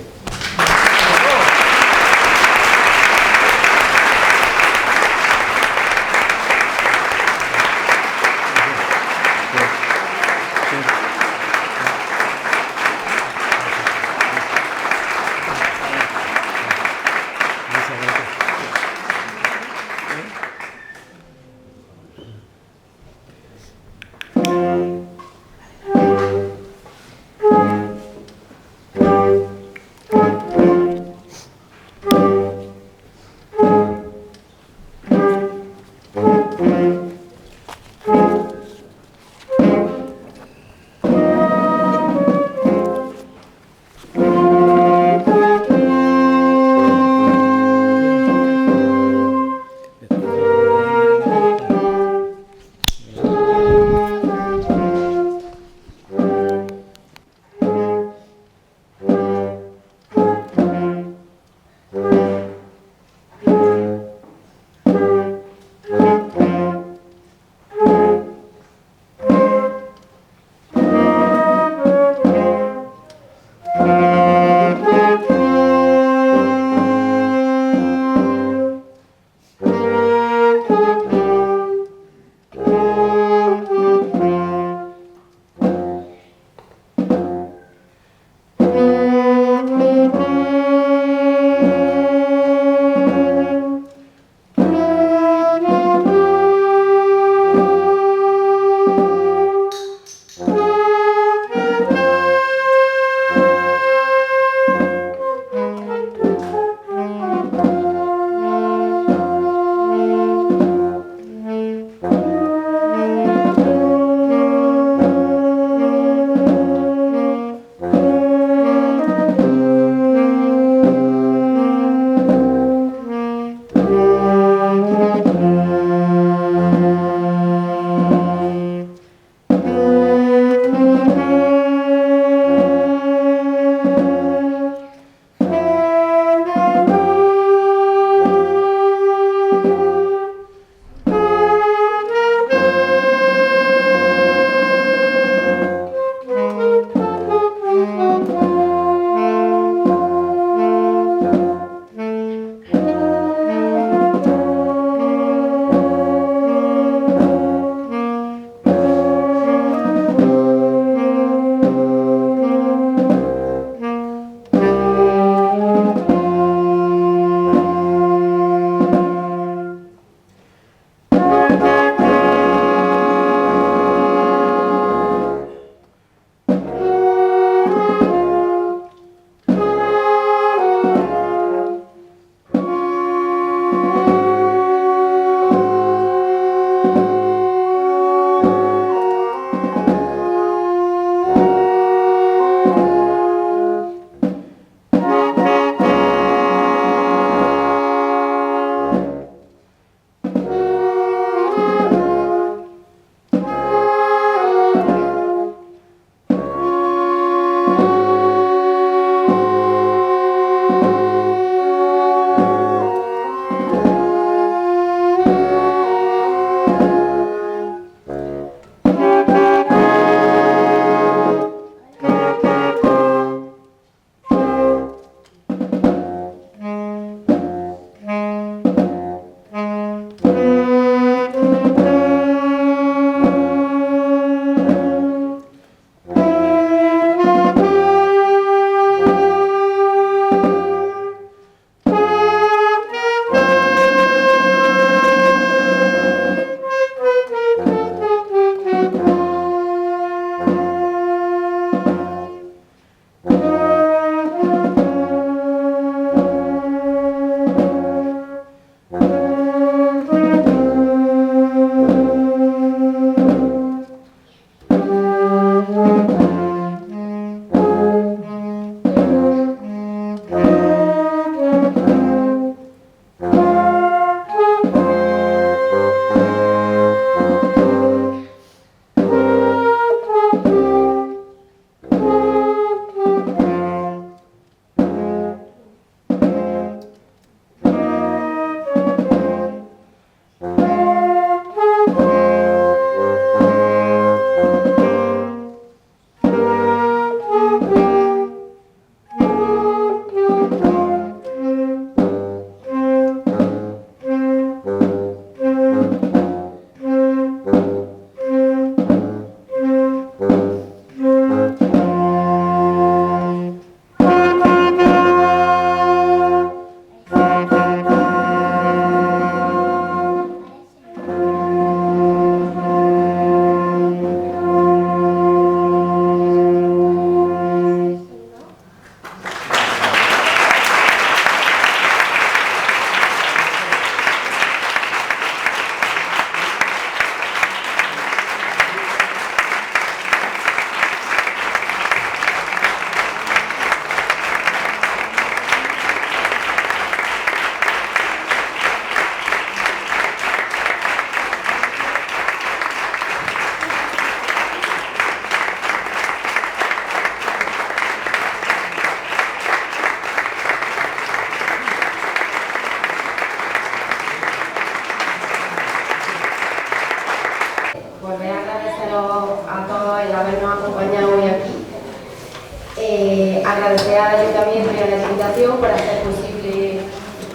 agradecer al Ayuntamiento y a la Diputación por hacer posible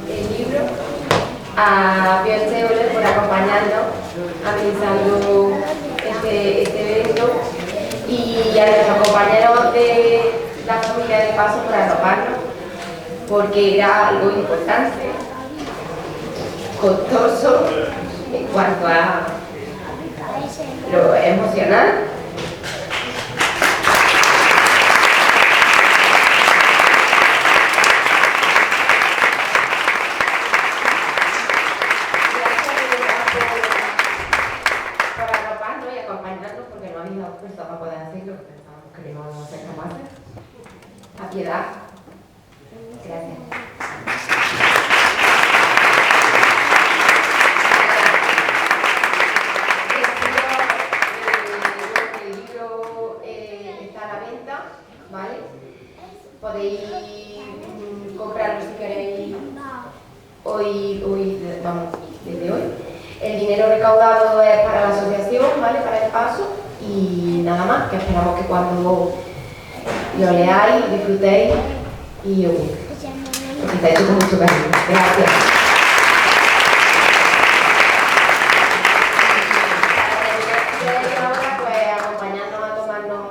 el libro, a Pío Esteole por acompañarnos amenizando este evento y a nuestros compañeros de la familia de Paso por arroparnos, porque era algo importante, costoso en cuanto a lo emocional. Para poder hacerlo, pensábamos que no íbamos a ser capaces. A piedad. Gracias. El libro está a la venta, ¿vale? Podéis comprarlo si queréis hoy, vamos, desde hoy. El dinero recaudado es para la asociación, ¿vale? Para el Paso. Y nada más, que esperamos que cuando lo leáis, disfrutéis y os quitéis con mucho cariño. Gracias. Ahora pues acompañarnos a tomarnos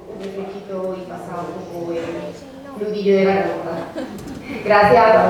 un refresquito y pasar un poco el nudillo de garganta. Gracias a todos.